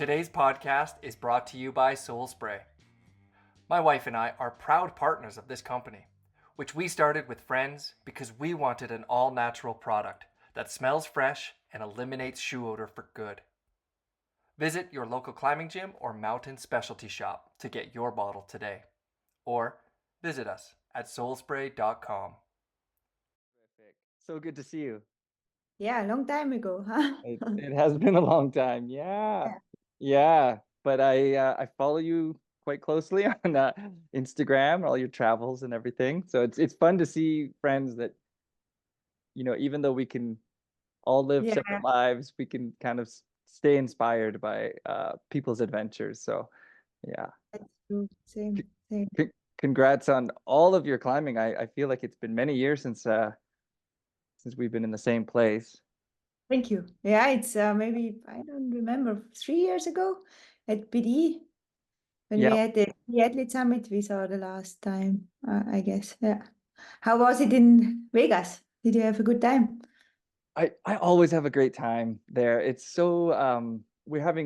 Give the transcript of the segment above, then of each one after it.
Today's podcast is brought to you by Soul Spray. My wife and I are proud partners of this company, which we started with friends because we wanted an all-natural product that smells fresh and eliminates shoe odor for good. Visit your local climbing gym or mountain specialty shop to get your bottle today. Or visit us at soulspray.com. Terrific. So good to see you. Yeah, a long time ago, huh? It has been a long time. Yeah. Yeah. Yeah. But I follow you quite closely on Instagram, all your travels and everything. So it's fun to see friends that, even though we can all live Yeah, separate lives, we can kind of stay inspired by people's adventures. So yeah. that's true. Same, same. Congrats on all of your climbing. I feel like it's been many years since we've been in the same place. Thank you. Yeah, it's maybe, I don't remember, 3 years ago at BD when we Yeah. had the athlete summit we saw the last time, I guess. Yeah. How was it in Vegas? Did you have a good time? I always have a great time there. It's so we have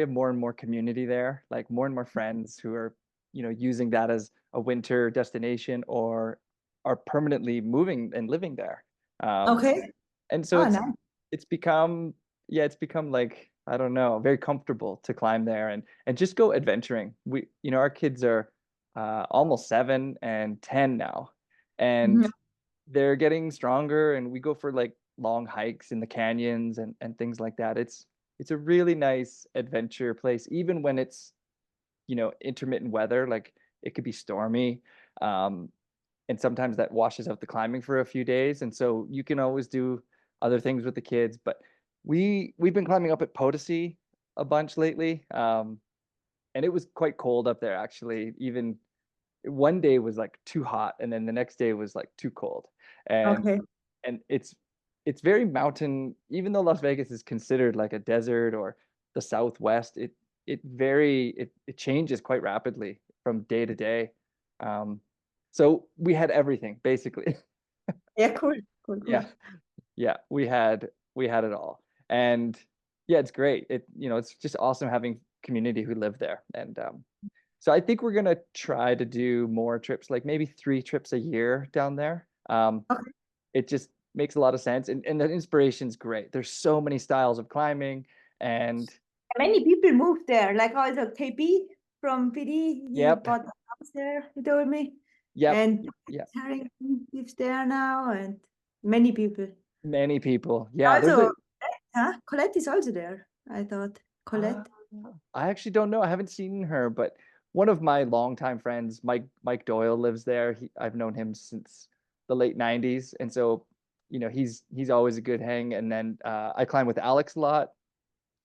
more and more community there, like more and more friends who are, using that as a winter destination or are permanently moving and living there. Um, Okay. and so Oh, nice. it's become it's become like, I don't know, very comfortable to climb there and just go adventuring. Our kids are almost 7 and 10 now, and Mhm. they're getting stronger, and we go for like long hikes in the canyons and things like that. It's a really nice adventure place, even when it's, intermittent weather, like it could be stormy. Um, and sometimes that washes out the climbing for a few days. And so you can always do other things with the kids. But we've been climbing up at Potosi a bunch lately. And it was quite cold up there, actually. Even one day was like too hot, and then the next day was like too cold. And Okay. and it's very mountain, even though Las Vegas is considered like a desert or the Southwest. It changes quite rapidly from day to day. Um, so we had everything basically. Yeah, cool. Cool, cool. Yeah, yeah, we had it all. And yeah, it's great. It's just awesome having community who live there. And so I think we're gonna try to do more trips, like maybe 3 trips a year down there. Okay. It just makes a lot of sense, and the inspiration's great. There's so many styles of climbing, and Many people moved there, like also KP from PD, he yep, bought a house there, he told me. yep, And yeah, Harrington lives there now, and many people. many people. Yeah, there's Also, a huh? Colette is also there, I thought. uh, Colette. I actually don't know. I haven't seen her, but one of my longtime friends, Mike Doyle, lives there. I've known him since the late '90s, and so he's always a good hang. And then I climb with Alex a lot.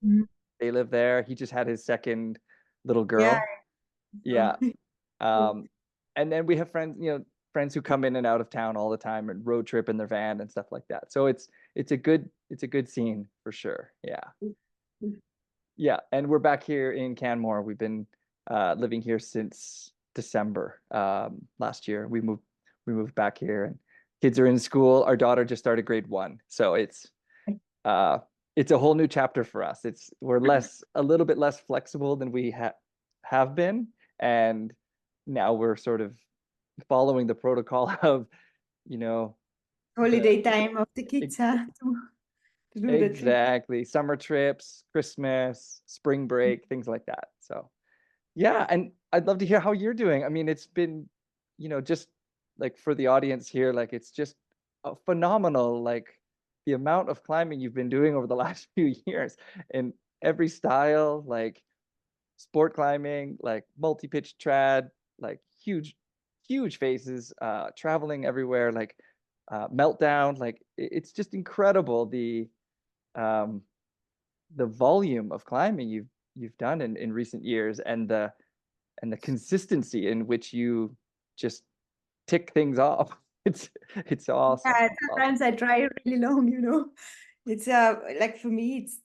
Mhm. They live there. He just had his second little Yeah. girl. So, Yeah. Um, and then we have friends who come in and out of town all the time and road trip in their van and stuff like that. So it's a good scene for sure. Yeah. Yeah. And we're back here in Canmore. We've been living here since December last year. We moved back here, and kids are in school. Our daughter just started grade 1. So uh it's a whole new chapter for us. We're a little bit less flexible than we have been, and now we're sort of following the protocol of, the holiday time of the kids, ex- huh? To do the trip. exactly, summer trips, Christmas, spring break, things like that. So yeah, and I'd love to hear how you're doing. I mean, it's been, just like for the audience here, like it's just a phenomenal, like the amount of climbing you've been doing over the last few years in every style, like sport climbing, like multi-pitch trad, like huge faces, traveling everywhere, like meltdown, like it's just incredible um the volume of climbing you've done in recent years, and the consistency in which you just tick things off. It's awesome. Yeah, It's awesome. sometimes I try really long. It's like for me, it's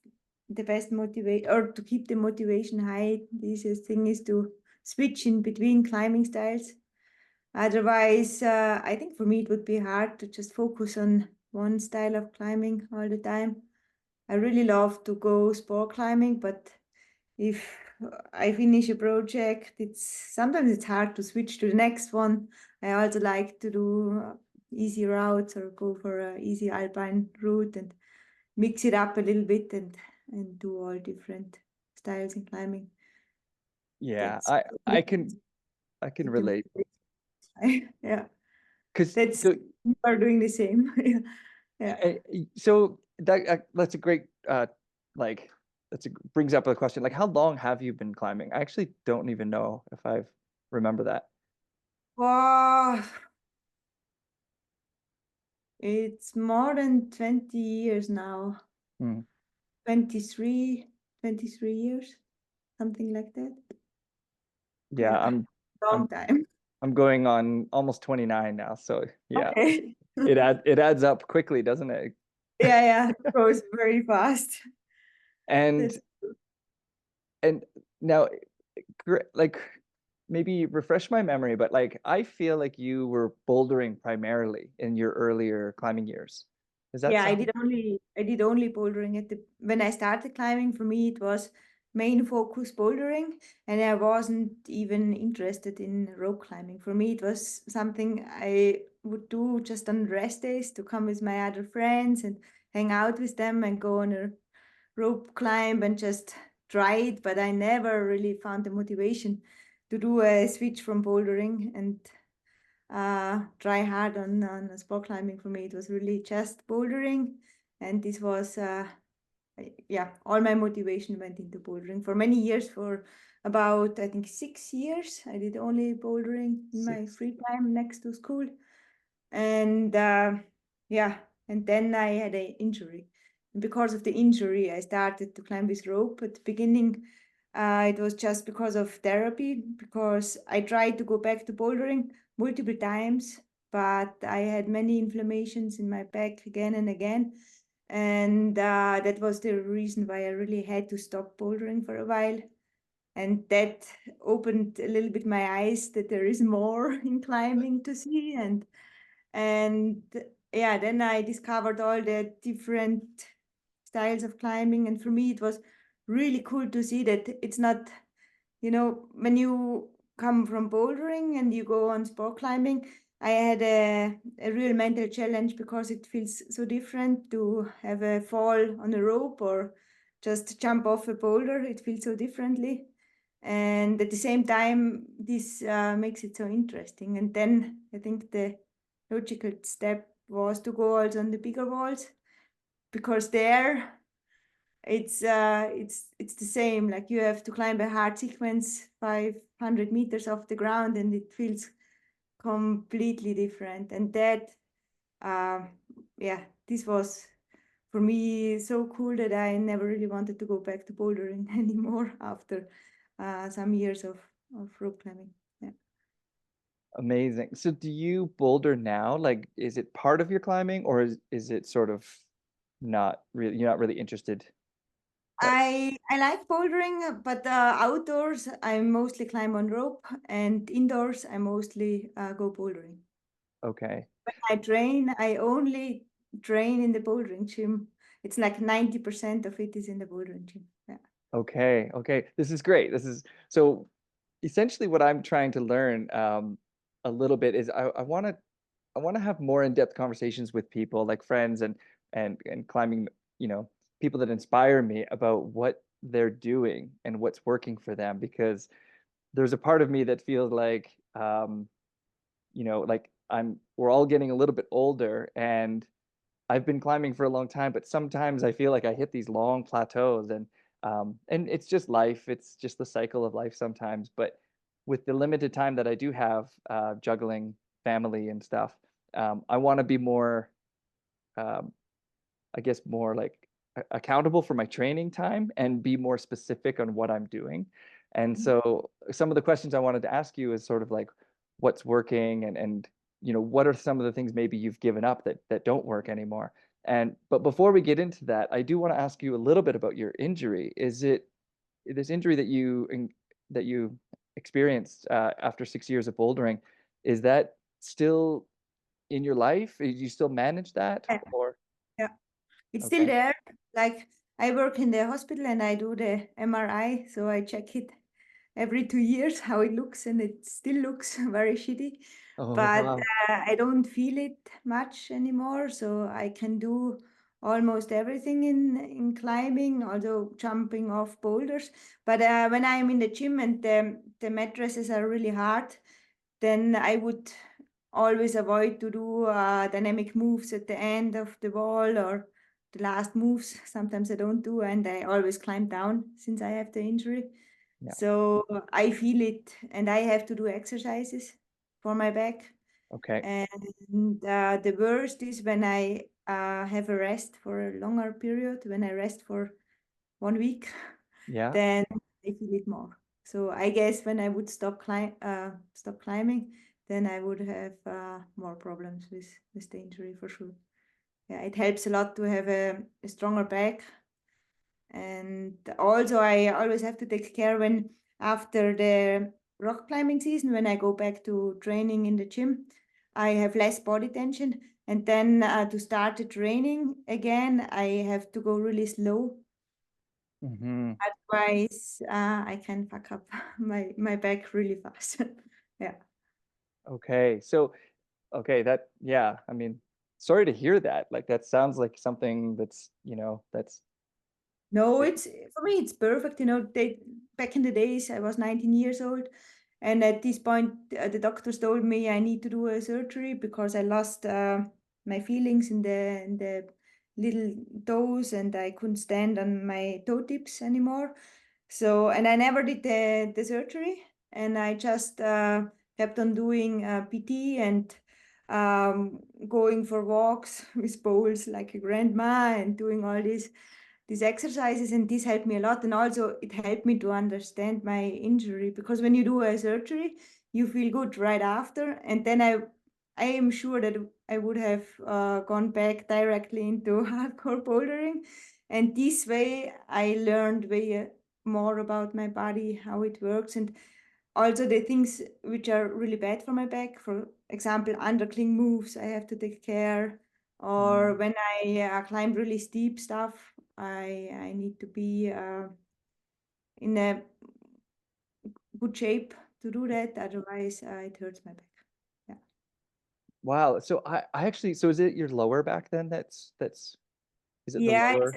the best motivate or to keep the motivation high. The easiest thing is to switch in between climbing styles. Otherwise, I think for me it would be hard to just focus on one style of climbing all the time. I really love to go sport climbing, but if I finish a project, sometimes it's hard to switch to the next one. I also like to do easy routes or go for an easy alpine route and mix it up a little bit and do all different styles in climbing. Yeah, That's I can relate yeah, because that's you are doing the same. Yeah. so that's a great like brings up a question, like how long have you been climbing? I actually don't even know if I remember that. Wow, it's more than 20 years now. Hmm. 23 years, something like that. Yeah, Yeah, long time. I'm going on almost 29 now, so yeah. Okay. It adds up quickly, doesn't it? Yeah, it goes very fast. And That's and now like maybe refresh my memory, but like I feel like you were bouldering primarily in your earlier climbing years. Is that yeah, so? I did only bouldering when I started climbing. For me, it was main focus bouldering, and I wasn't even interested in rope climbing. For me, it was something I would do just on rest days to come with my other friends and hang out with them and go on a rope climb and just try it. But I never really found the motivation to do a switch from bouldering and try hard on sport climbing. For me, it was really just bouldering, and this was yeah, all my motivation went into bouldering for many years. For about, I think, 6 years, I did only bouldering in my free time next to school. And yeah, and then I had an injury, and because of the injury I started to climb with rope. At the beginning it was just because of therapy, because I tried to go back to bouldering multiple times, but I had many inflammations in my back again and again, and that was the reason why I really had to stop bouldering for a while. And that opened a little bit my eyes that there is more in climbing to see. And yeah, then I discovered all the different styles of climbing, and for me it was really cool to see that it's not, when you come from bouldering and you go on sport climbing, I had a real mental challenge, because it feels so different to have a fall on a rope or just jump off a boulder. It feels so differently, and at the same time this makes it so interesting. And then I think the logical step was to go also on the bigger walls, because there it's the same, like you have to climb a hard sequence 500 meters off the ground, and it feels completely different. And that yeah, this was for me so cool that I never really wanted to go back to bouldering anymore after some years of rope climbing. Yeah. Amazing. So do you boulder now? Like, is it part of your climbing, or is it sort of not really, you're not really interested? Like, I like bouldering, but outdoors I mostly climb on rope, and indoors I mostly go bouldering. okay. When I train, I only train in the bouldering gym. It's like 90% of it is in the bouldering gym. Yeah. Okay. Okay. This is great. This is so essentially what I'm trying to learn a little bit is I want to have more in-depth conversations with people like friends and climbing, people that inspire me about what they're doing and what's working for them, because there's a part of me that feels like like we're all getting a little bit older, and I've been climbing for a long time, but sometimes I feel like I hit these long plateaus, and it's just life. It's just the cycle of life sometimes. But with the limited time that I do have, juggling family and stuff, I want to be more, um, I guess, more like accountable for my training time and be more specific on what I'm doing. And so some of the questions I wanted to ask you is sort of like what's working, and what are some of the things maybe you've given up that don't work anymore. But before we get into that, I do want to ask you a little bit about your injury. Is it this injury that you experienced after 6 years of bouldering? Is that still in your life? Do you still manage that, Yeah. or Yeah. It's still okay? there. Like I work in the hospital and I do the MRI, so I check it every 2 years how it looks, and it still looks very shitty. Oh, But wow. I don't feel it much anymore, so I can do almost everything in climbing, although jumping off boulders. But when I'm in the gym and the mattresses are really hard, then I would always avoid to do dynamic moves at the end of the wall or the last moves. Sometimes I don't do, and I always climb down since I have the injury. Yeah. So I feel it, and I have to do exercises for my back. Okay. And the worst is when I have a rest for a longer period. When I rest for 1 week, Yeah. then I feel it more. So I guess when I would stop climbing, then I would have more problems with the injury for sure. Yeah, it helps a lot to have a stronger back. And also I always have to take care when after the rock climbing season, when I go back to training in the gym, I have less body tension. And then to start the training again, I have to go really slow. Hmm. Otherwise, I can fuck up my back really fast. Yeah. Okay. So, okay, yeah, I mean, sorry to hear that. Like, that sounds like something that's, that's, No, it's for me, it's perfect. Back in the days, I was 19 years old, and at this point, the doctors told me I need to do a surgery because I lost my feelings in the little toes, and I couldn't stand on my toe tips anymore. So, and I never did the surgery, and I just kept on doing PT and going for walks with bowls like a grandma and doing all these exercises, and this helped me a lot. And also it helped me to understand my injury, because when you do a surgery you feel good right after, and then I am sure that I would have gone back directly into hardcore bouldering. And this way I learned way more about my body, how it works, and also the things which are really bad for my back. For example, undercling moves I have to take care, or when I climb really steep stuff, I need to be in a good shape to do that. Otherwise, it hurts my back. Yeah. wow. So I actually, so is it your lower back then? Is it the Yeah, lower?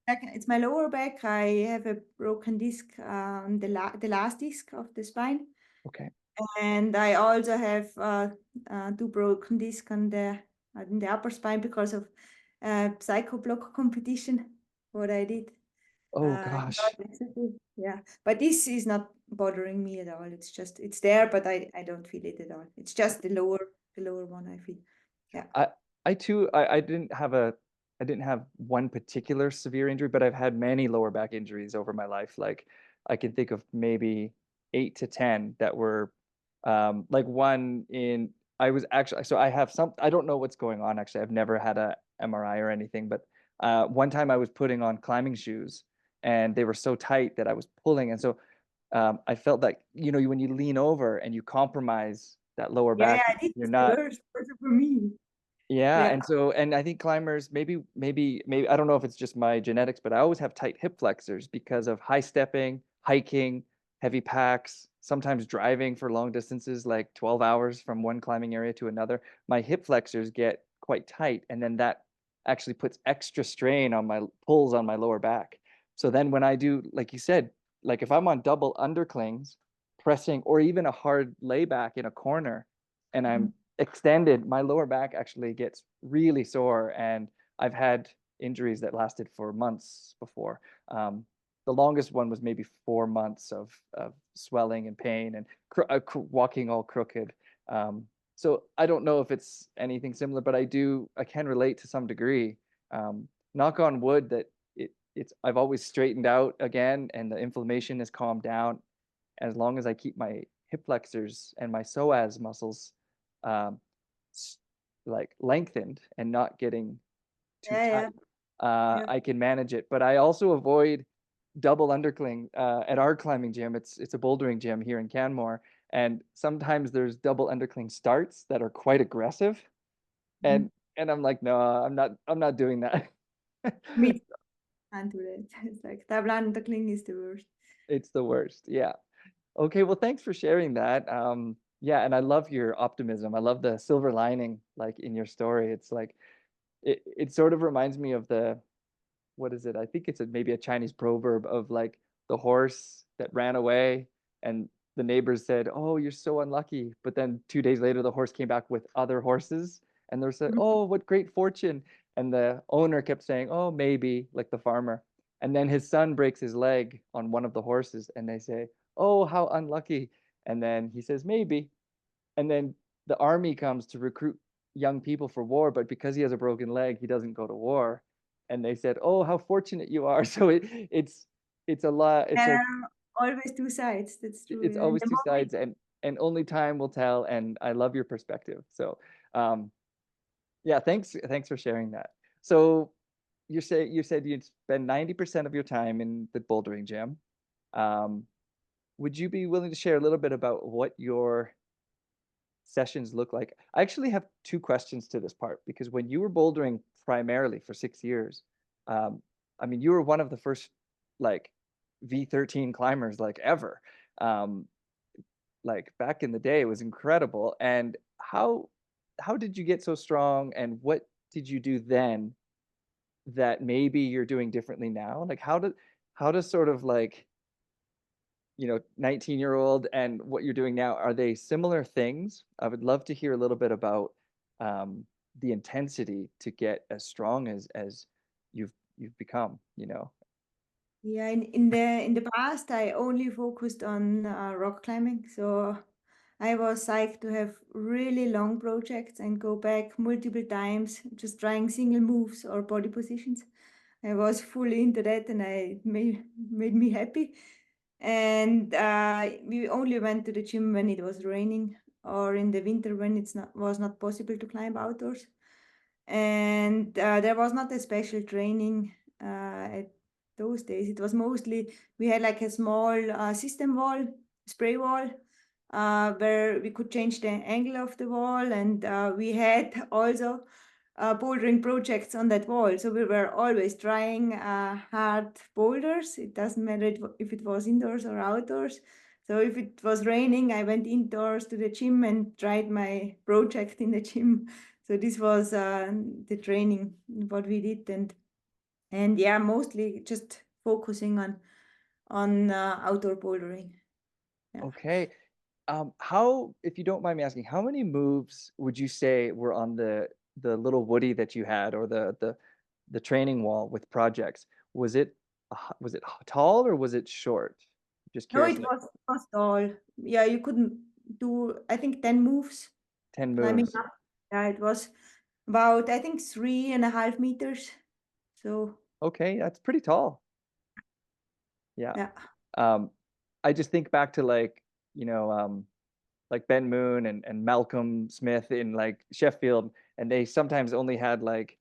it's my lower back. I have a broken disc on the last disc of the spine, Okay. and I also have two broken discs on the upper spine because of psycho block competition. What I did. Oh Not gosh. exactly. Yeah, but this is not bothering me at all. It's there, but I don't feel it at all. It's just the lower one I feel. Yeah. I too, I didn't have one particular severe injury, but I've had many lower back injuries over my life. Like, I can think of maybe 8 to 10 that were, like one in, I was actually, so I have some, I don't know what's going on actually. I've never had a MRI or anything, but one time I was putting on climbing shoes and they were so tight that I was pulling. And so I felt that, when you lean over and you compromise that lower Yeah, back, yeah, this you're is the not. worst also for me. Yeah, Yeah. and I think climbers, maybe I don't know if it's just my genetics, but I always have tight hip flexors because of high stepping, hiking, heavy packs, sometimes driving for long distances like 12 hours from one climbing area to another. My hip flexors get quite tight, and then that actually puts extra strain on my pulls on my lower back. So then when I do, like you said, like if I'm on double underclings, pressing, or even a hard layback in a corner, and I'm extended, my lower back actually gets really sore, and I've had injuries that lasted for months before. The longest one was maybe 4 months of swelling and pain and walking all crooked. So I don't know if it's anything similar, but I can relate to some degree. Knock on wood that I've always straightened out again, and the inflammation has calmed down as long as I keep my hip flexors and my psoas muscles um, like lengthened and not getting too Yeah, yeah, tight, yeah. I can manage it. But I also avoid double undercling at our climbing gym. It's a bouldering gym here in Canmore, and sometimes there's double undercling starts that are quite aggressive, Mhm. and I'm like, no, I'm not doing that. Me can't do that. It's like Tablanderkling is the worst. It's the worst. Yeah. Okay, well, thanks for sharing that. Yeah, and I love your optimism. I love the silver lining, like in your story. It's like it sort of reminds me of the what is it? I think it's maybe a Chinese proverb of like the horse that ran away and the neighbors said, "Oh, you're so unlucky." But then 2 days later, the horse came back with other horses and they said, "Oh, what great fortune." And the owner kept saying, "Oh, maybe," like the farmer. And then his son breaks his leg on one of the horses and they say, "Oh, how unlucky." And then he says, "Maybe." And then the army comes to recruit young people for war, but because he has a broken leg, he doesn't go to war. And they said, "Oh, how fortunate you are." So it's a lot. It's There like are always two sides. That's true. it's Yeah. And always two sides, and only time will tell. And I love your perspective. So um, yeah, thanks for sharing that. So you said you'd spend 90% of your time in the bouldering gym. Um, would you be willing to share a little bit about what your sessions look like? I actually have two questions to this part because when you were bouldering primarily for 6 years, um, I mean, you were one of the first like V13 climbers like ever. Um, like back in the day, it was incredible. And how did you get so strong, and what did you do then that maybe you're doing differently now? Like how does sort of like 19-year-old and what you're doing now, are they similar things? I would love to hear a little bit about um, the intensity to get as strong as you've become, you know. Yeah, in the past, I only focused on rock climbing. So I was psyched to have really long projects and go back multiple times, just trying single moves or body positions. I was fully into that, and I made me happy. And we only went to the gym when it was raining or in the winter when it's not was not possible to climb outdoors. And there was not a special training at those days. It was mostly we had like a small system wall, spray wall, where we could change the angle of the wall, and we had also bouldering projects on that wall. So we were always trying hard boulders. It doesn't matter if it was indoors or outdoors. So if it was raining, I went indoors to the gym and tried my project in the gym. So this was the training, what we did, and yeah, mostly just focusing on outdoor bouldering. Yeah. Okay. How, if you don't mind me asking, how many moves would you say were on the little woody that you had, or the training wall with projects? Was it tall or was it short? Just No, curious, it like was all. Yeah, you couldn't do, I think, 10 moves 10 climbing moves. up. Yeah, it was about, I think, 3.5 meters. So Okay, that's pretty tall. Yeah. yeah. Um, I just think back to like, you know, like Ben Moon and Malcolm Smith in like Sheffield, and they sometimes only had like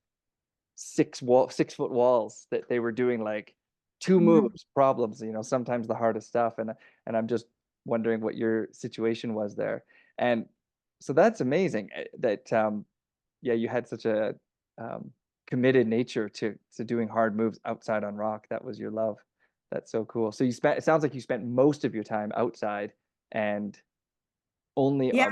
6 foot walls that they were doing like two Mhm. moves problems, sometimes the hardest stuff. And I'm just wondering what your situation was there. And so that's amazing that yeah, you had such a um, committed nature to doing hard moves outside on rock. That was your love. That's so cool. So it sounds like you spent most of your time outside and only Yeah,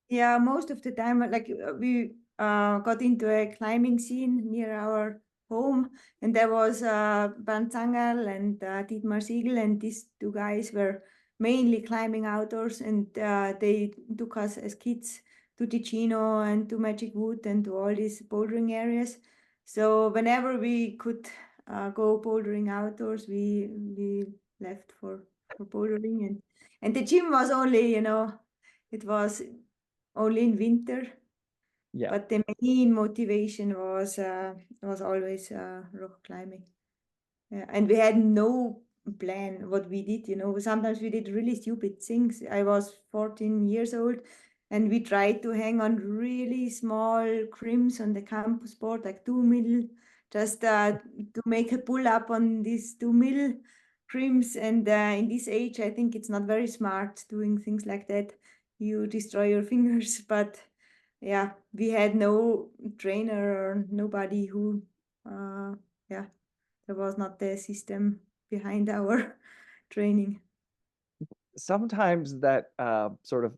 when most of the time, like we got into a climbing scene near our home, and there was Bernd Zangerl and Dietmar Siegel, and these two guys were mainly climbing outdoors, and they took us as kids to Ticino and to Magic Wood and to all these bouldering areas. So whenever we could go bouldering outdoors, we left for bouldering, and the gym was only, it was only in winter, yeah. but the main motivation was always rock climbing. Yeah, and we had no plan what we did. Sometimes we did really stupid things. I was 14 years old, and we tried to hang on really small crims on the campus board, like 2 mil, just to make a pull up on these 2 mil crims. And in this age, I think it's not very smart doing things like that. You destroy your fingers. But yeah, we had no trainer or nobody who, yeah, there was not the system behind our training. Sometimes that sort of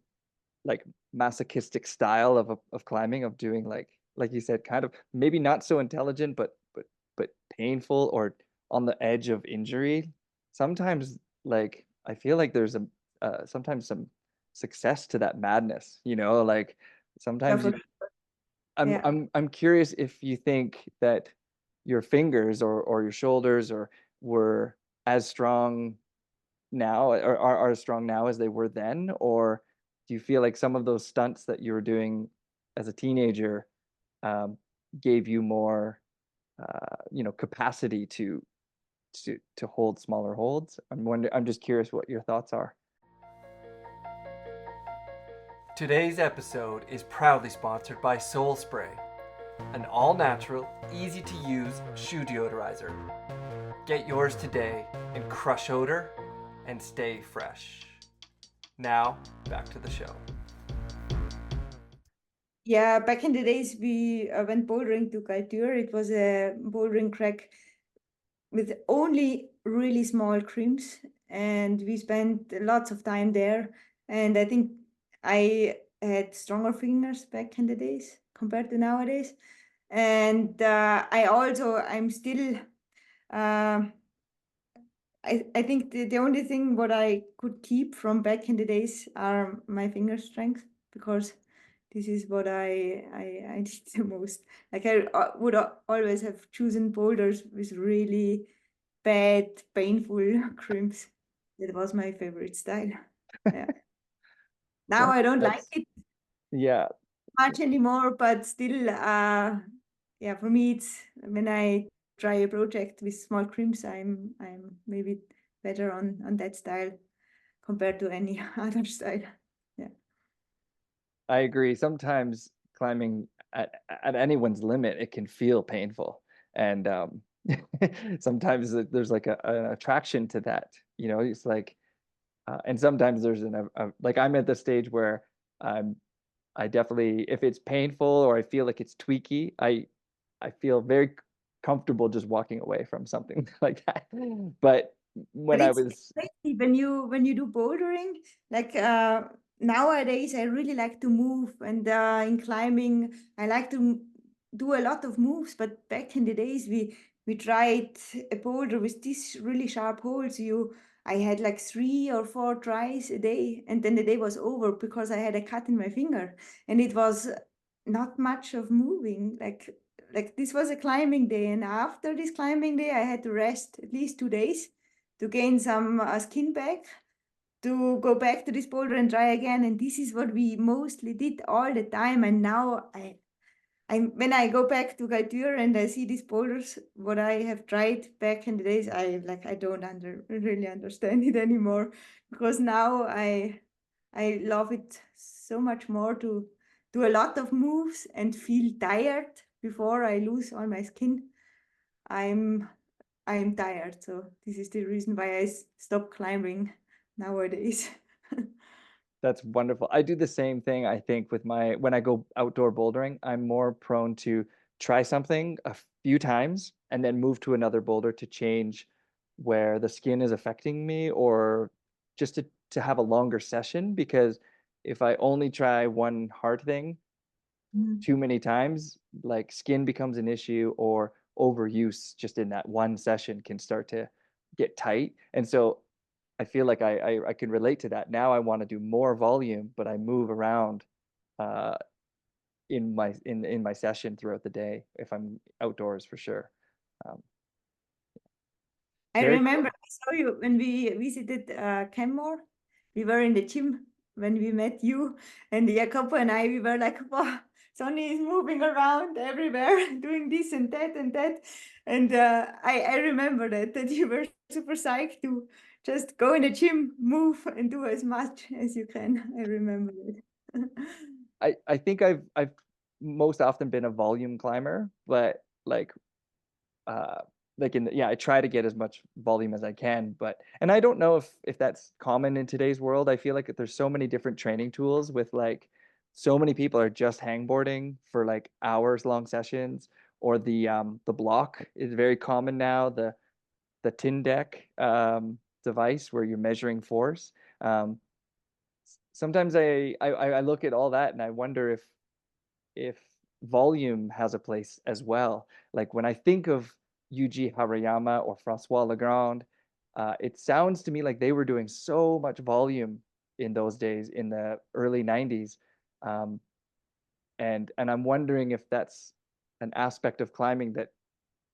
like masochistic style of climbing, of doing like you said, kind of maybe not so intelligent, but painful or on the edge of injury. Sometimes like I feel like there's a sometimes some success to that madness, you know, like Yeah, sometimes for, you, I'm yeah. I'm curious if you think that your fingers or your shoulders or were as strong now or are as strong now as they were then, or do you feel like some of those stunts that you were doing as a teenager um, gave you more capacity to hold smaller holds? I'm just curious what your thoughts are. Today's episode is proudly sponsored by Soul Spray, an all-natural, easy-to-use shoe deodorizer. Get yours today and crush odor and stay fresh. Now, back to the show. Yeah, back in the days, we went bouldering to Galtur. It was a bouldering track with only really small crimps, and we spent lots of time there. And I think I had stronger fingers back in the days compared to nowadays. And I'm still, uh, I think the only thing what I could keep from back in the days are my finger strength, because this is what I did the most. Like I would always have chosen boulders with really bad, painful crimps. That was my favorite style. Yeah. Now I don't like That's it yeah. much anymore, but still, yeah, for me, it's when I try a project with small crimps, I'm maybe better on that style compared to any other style. Yeah. I agree. Sometimes climbing at anyone's limit, it can feel painful. And sometimes there's like an attraction to that. You know, it's like, and sometimes there's like I'm at the stage where I definitely, if it's painful or I feel like it's tweaky, I feel very comfortable just walking away from something like that. But But when I it's was, crazy when you do bouldering, like nowadays I really like to move, and in climbing I like to do a lot of moves. But back in the days we tried a boulder with these really sharp holes. I had like 3 or 4 tries a day, and then the day was over because I had a cut in my finger, and it was not much of moving. Like this was a climbing day, and after this climbing day I had to rest at least 2 days to gain some skin back, to go back to this boulder and try again. And this is what we mostly did all the time. And now I when I go back to Galtur and I see these boulders, what I have tried back in the days, I don't really understand it anymore, because now I love it so much more to do a lot of moves and feel tired before I lose all my skin. I'm I'm tired, so this is the reason why I stop climbing nowadays. that's wonderful. I do the same thing, I think, with when I go outdoor bouldering, I'm more prone to try something a few times and then move to another boulder to change where the skin is affecting me, or just to have a longer session, because if I only try one hard thing Mm. too many times, like skin becomes an issue, or overuse just in that one session can start to get tight. And so I feel like I can relate to that. Now I want to do more volume, but I move around uh, in my session throughout the day if I'm outdoors for sure. Um, I Very remember cool. I saw you when we visited Canmore. We were in the gym when we met you, and Jacopo and I, we were like, wow, Sonnie is moving around everywhere, doing this and that and that. And I remember that you were super psyched to just go in the gym, move, and do as much as you can. I remember it. I think I've most often been a volume climber, but uh yeah, I try to get as much volume as I can, but and I don't know if that's common in today's world. I feel like there's so many different training tools with like so many people are just hangboarding for like hours long sessions, or the block is very common now, the Tyndek device where you're measuring force. Sometimes I look at all that and I wonder if volume has a place as well. Like when I think of Yuji Harayama or Francois Legrand, it sounds to me like they were doing so much volume in those days in the early 90s. Um, and I'm wondering if that's an aspect of climbing that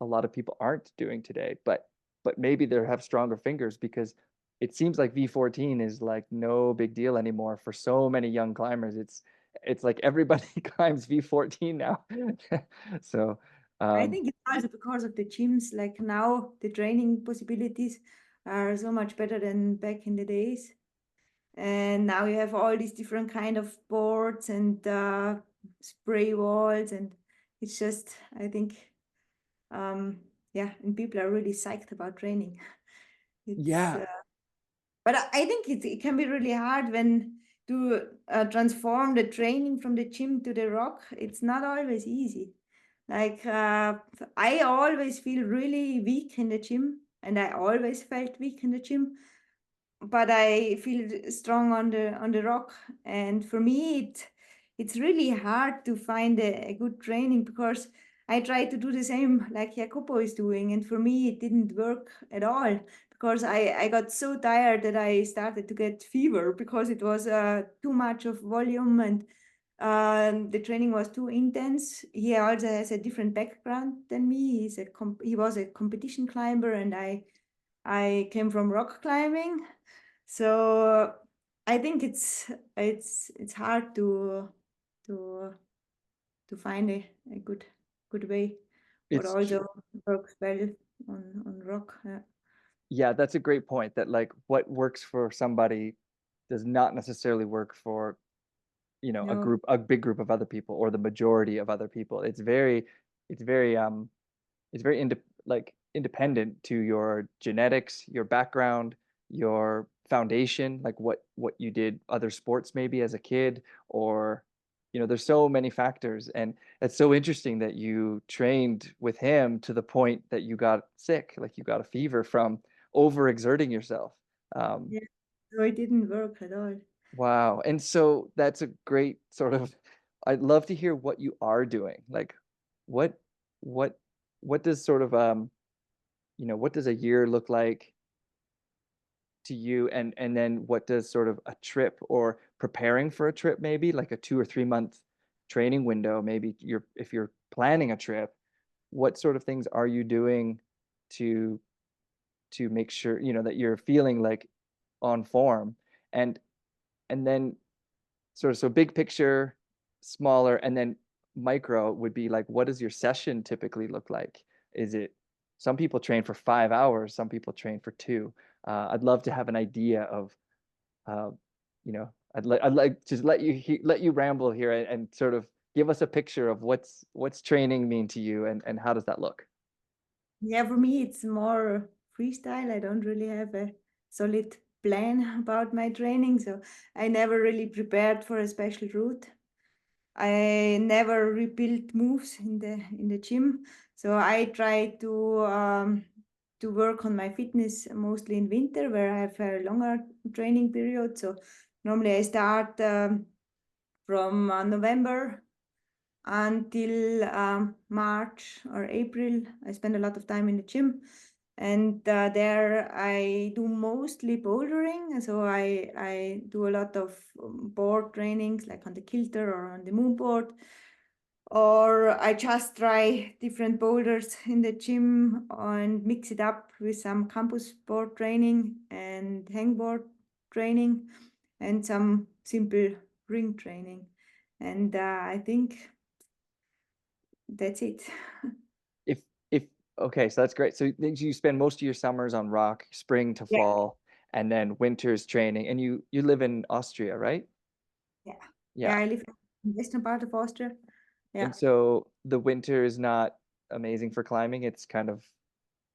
a lot of people aren't doing today, but maybe they have stronger fingers because it seems like V14 is like no big deal anymore for so many young climbers. It's like everybody climbs V14 now. So I think it's also because of the gyms. Like now, the training possibilities are so much better than back in the days. And now you have all these different kind of boards and spray walls, and it's just, I think, yeah, and people are really psyched about training. It's yeah, but I think it can be really hard when to transform the training from the gym to the rock. It's not always easy. Like I always feel really weak in the gym, and I always felt weak in the gym, but I feel strong on the rock. And for me, it's really hard to find a good training because I try to do the same like Jacopo is doing, and for me it didn't work at all because I got so tired that I started to get fever because it was too much of volume and the training was too intense. He also has a different background than me. He was a competition climber, and I came from rock climbing. So I think it's hard to to find a good way, what it's also works well on rock. Yeah. yeah, that's a great point that like what works for somebody does not necessarily work for No, a big group of other people or the majority of other people. It's very it's very like independent to your genetics, your background, your foundation, like what you did other sports maybe as a kid, or there's so many factors. And it's so interesting that you trained with him to the point that you got sick, like you got a fever from overexerting yourself. um, yeah, so it didn't work at all. wow. And so that's a great sort of, I'd love to hear what you are doing. Like what what what does sort of what does a year look like to you, and then what does sort of a trip or preparing for a trip, maybe like a 2 or 3 month training window, maybe if you're planning a trip, what sort of things are you doing to make sure that you're feeling like on form, and then sort of, so big picture, smaller, and then micro would be like, what does your session typically look like? Is it, some people train for 5 hours, some people train for two. I'd love to have an idea of, uh, I'd like to let you ramble here, and sort of give us a picture of what's training mean to you, and how does that look? Yeah, for me it's more freestyle. I don't really have a solid plan about my training, so I never really prepared for a special route. I never rebuilt moves in the gym, so I try to work on my fitness mostly in winter, where I have a longer training period. So normally I start from November until March or April. I spend a lot of time in the gym, and there I do mostly bouldering. So I do a lot of board trainings, like on the kilter or on the moon board, or I just try different boulders in the gym and mix it up with some campus board training and hangboard training and some simple ring training. And I think that's it. If okay, so that's great. So you spend most of your summers on rock, spring to Yeah, fall, and then winter's training. And you live in Austria, right? yeah, Yeah. yeah. I live in the western part of Austria. And Yeah, so the winter is not amazing for climbing. It's kind of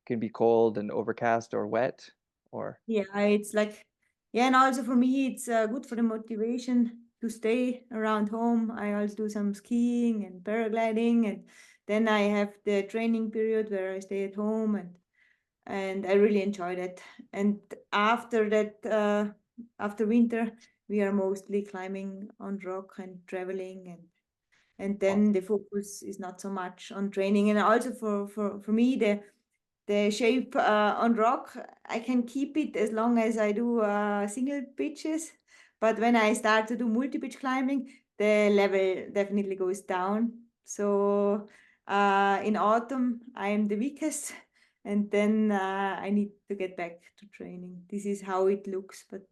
can be cold and overcast or wet, or yeah. It's like, yeah, and also for me, it's good for the motivation to stay around home. I also do some skiing and paragliding, and then I have the training period where I stay at home, and I really enjoy that. And after that, after winter, we are mostly climbing on rock and traveling, and then the focus is not so much on training. And also for me, the shape on rock, I can keep it as long as I do single pitches. But when I start to do multi-pitch climbing, the level definitely goes down. So in autumn, I am the weakest, and then I need to get back to training. This is how it looks. But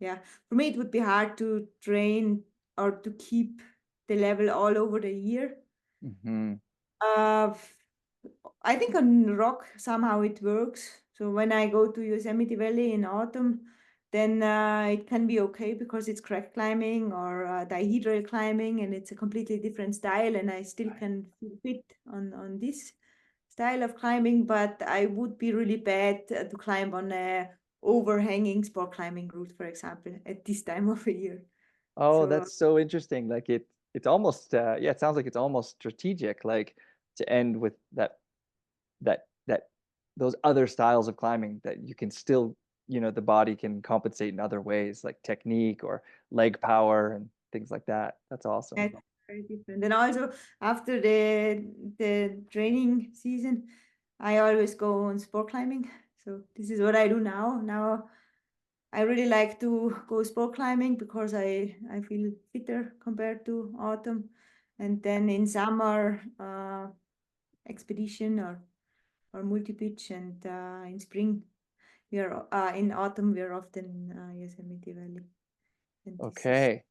yeah, for me, it would be hard to train or to keep the level all over the year. Mm-hmm. I think on rock somehow it works. So when I go to Yosemite Valley in autumn, then it can be okay because it's crack climbing or dihedral climbing, and it's a completely different style, and I still can fit on this style of climbing. But I would be really bad to climb on a overhanging sport climbing route, for example, at this time of the year. Oh, So that's so interesting. Like it's almost yeah, it sounds like it's almost strategic, like to end with that those other styles of climbing that you can still, the body can compensate in other ways, like technique or leg power and things like that. That's awesome. that's very different. And also after the training season, I always go on sport climbing. So this is what I do now. Now I really like to go sport climbing because I feel fitter compared to autumn. And then in summer, expedition or multi-pitch, and in spring we are in autumn we are often in Yosemite Valley. And this is Okay.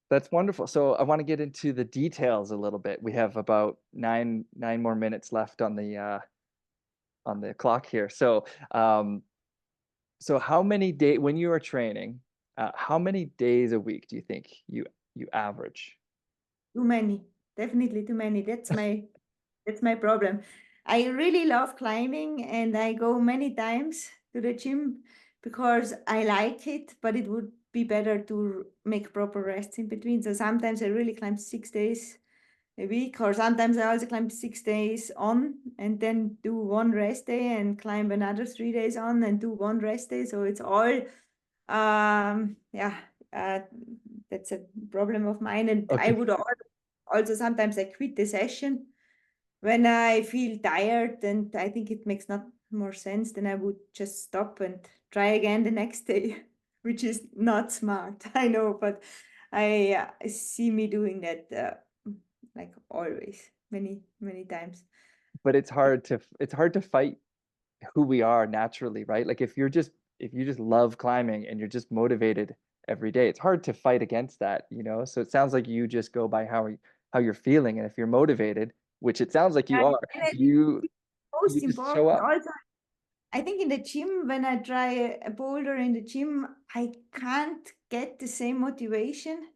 That's wonderful. So I want to get into the details a little bit. We have about nine more minutes left on the clock here. So so how many days when you are training, how many days a week do you think you average? too many, definitely too many. That's my problem. I really love climbing, and I go many times to the gym because I like it, but it would be better to make proper rests in between. So sometimes I really climb 6 days a week, or sometimes I also climb 6 days on and then do one rest day and climb another 3 days on and do one rest day. So it's all, yeah, uh, that's a problem of mine. And I Okay. would also sometimes I quit the session when I feel tired, and I think it makes not more sense, then I would just stop and try again the next day, which is not smart, I know, but I see me doing that like always, many times. But it's hard to fight who we are naturally, right? Like if you just love climbing and you're just motivated every day, it's hard to fight against that. So it sounds like you just go by how you're feeling, and if you're motivated, which it sounds like you And are, I think you most you just show important up. also, I think in the gym, when I try a boulder in the gym, I can't get the same motivation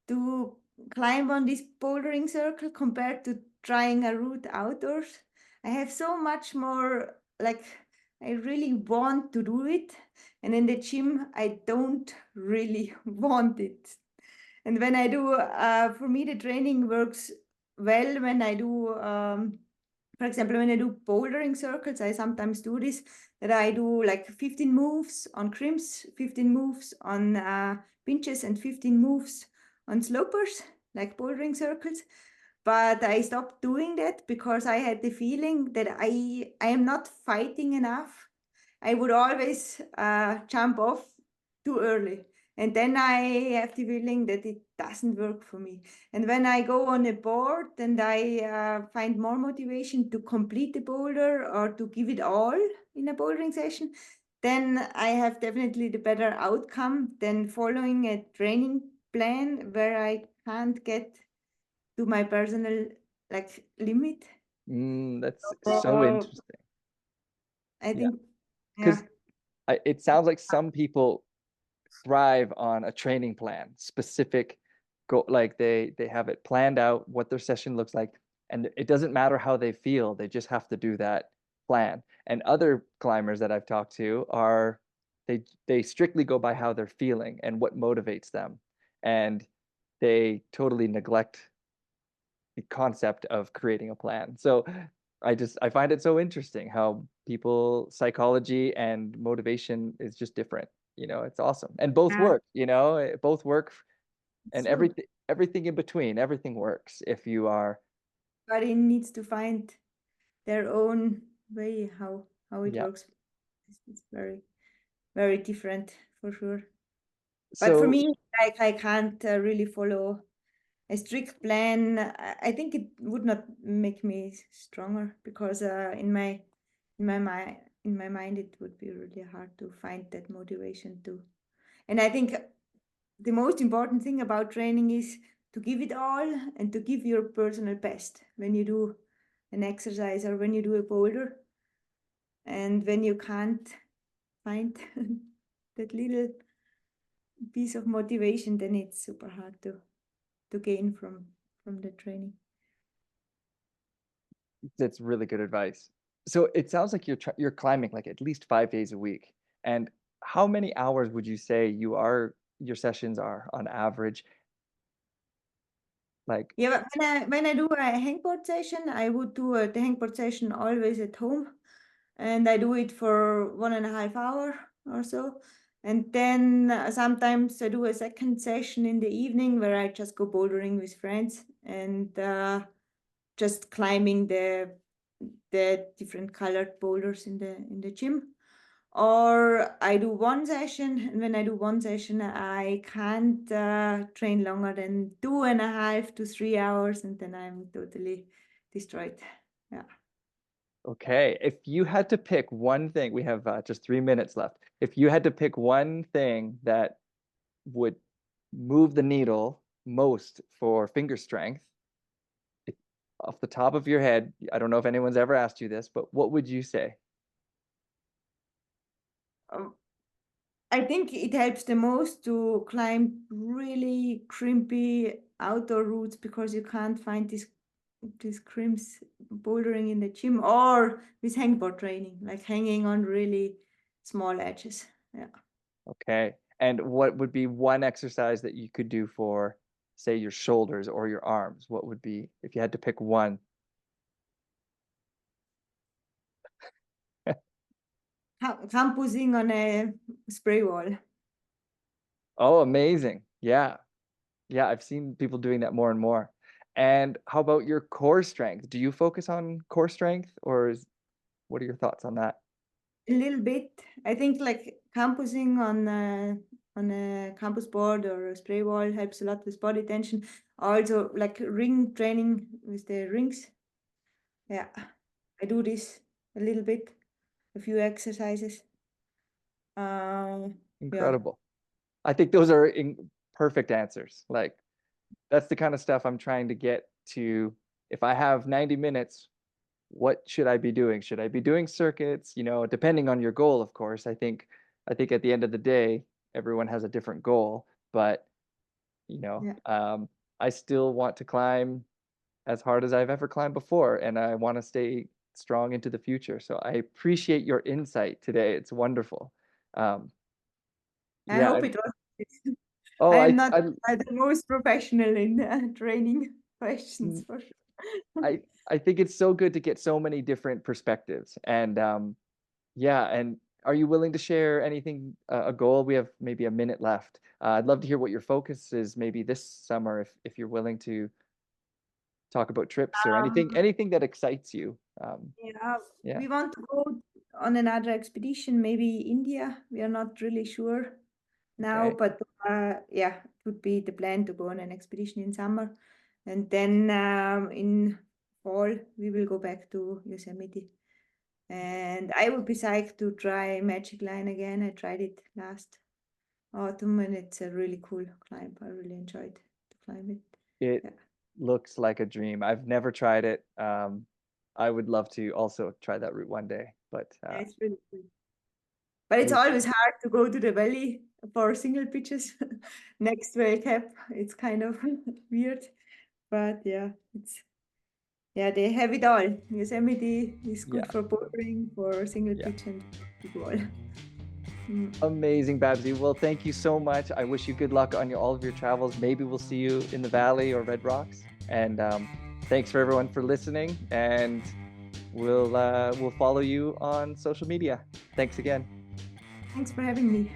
to climb on this bouldering circle compared to trying a route outdoors. I have so much more, like, I really want to do it. And in the gym, I don't really want it. And when I do, for me, the training works well when I do, for example, when I do bouldering circles, I sometimes do this, that I do like 15 moves on crimps, 15 moves on pinches, and 15 moves on slopers, like bouldering circles. But I stopped doing that because I had the feeling that I am not fighting enough. I would always jump off too early. And then I have the feeling that it doesn't work for me. And when I go on a board and I find more motivation to complete the boulder or to give it all in a bouldering session, then I have definitely the better outcome than following a training plan where I can't get to my personal like limit. That's so So interesting. I Yeah, think, yeah. because it sounds like some people thrive on a training plan, specific go, like they have it planned out what their session looks like, and it doesn't matter how they feel, they just have to do that plan. And other climbers that I've talked to they strictly go by how they're feeling and what motivates them, and they totally neglect the concept of creating a plan. So I find it so interesting how people psychology and motivation is just different. It's awesome. And both Yeah, work, both work, it's and true. everything in between, everything works if you are. Everybody needs to find their own way how it Yeah. works. It's very, very different for sure. But for So me, like I can't really follow a strict plan. I think it would not make me stronger because in my mind it would be really hard to find that motivation to. And I think the most important thing about training is to give it all and to give your personal best when you do an exercise or when you do a boulder. And when you can't find that little piece of motivation, then it's super hard to gain from the training. that's really good advice. So it sounds like you're climbing like at least 5 days a week. And how many hours would you say your sessions are on average? Like, Yeah, but when I do a hangboard session, I would do the hangboard session always at home, and I do it for 1.5 hours or so. And then sometimes I do a second session in the evening where I just go bouldering with friends and just climbing the different colored boulders in the gym. Or I do one session, and when I do one session, I can't train longer than 2.5 to 3 hours, and then I'm totally destroyed. Yeah. okay, if you had to pick one thing, we have just 3 minutes left. If you had to pick one thing that would move the needle most for finger strength, off the top of your head, I don't know if anyone's ever asked you this, but what would you say? Um, I think it helps the most to climb really crimpy outdoor routes because you can't find these crimps bouldering in the gym or with hangboard training, like hanging on really small edges. Yeah. Okay. And what would be one exercise that you could do for, say, your shoulders or your arms? What would be, if you had to pick one? Campusing on a spray wall. Oh, amazing. Yeah. Yeah, I've seen people doing that more and more. And how about your core strength? Do you focus on core strength, or what are your thoughts on that? A little bit. I think like campusing on a campus board or a spray wall helps a lot with body tension. Also like ring training with the rings. Yeah. I do this a little bit, a few exercises. Yeah. Incredible. I think those are perfect answers. Like, that's the kind of stuff I'm trying to get to. If I have 90 minutes, what should I be doing? Should I be doing circuits? Depending on your goal, of course. I think at the end of the day, everyone has a different goal, but Yeah. I still want to climb as hard as I've ever climbed before, and I want to stay strong into the future. So I appreciate your insight today. It's wonderful. Um, I yeah. hope it was. Oh, I am not the most professional in training questions for sure. I think it's so good to get so many different perspectives. And yeah, and are you willing to share anything, a goal? We have maybe a minute left. I'd love to hear what your focus is maybe this summer, if you're willing to talk about trips or anything that excites you. Yeah, Yeah. we want to go on another expedition, maybe India. We are not really sure now, Okay. but yeah, it would be the plan to go on an expedition in summer. And then in fall, we will go back to Yosemite. And I would be psyched to try Magic Line again. I tried it last autumn and it's a really cool climb. I really enjoyed to climb it. It Yeah, looks like a dream. I've never tried it. I would love to also try that route one day, but yeah, it's really cool. But it's we always hard to go to the valley for single pitches next to El Cap. It's kind of weird, but yeah, they have it all. Yosemite is yeah, good for bouldering, for single yeah. pitch, and big wall. Amazing, Babsi. Well, thank you so much. I wish you good luck on all of your travels. Maybe we'll see you in the Valley or Red Rocks. And thanks for everyone for listening. And we'll follow you on social media. Thanks again. Thanks for having me.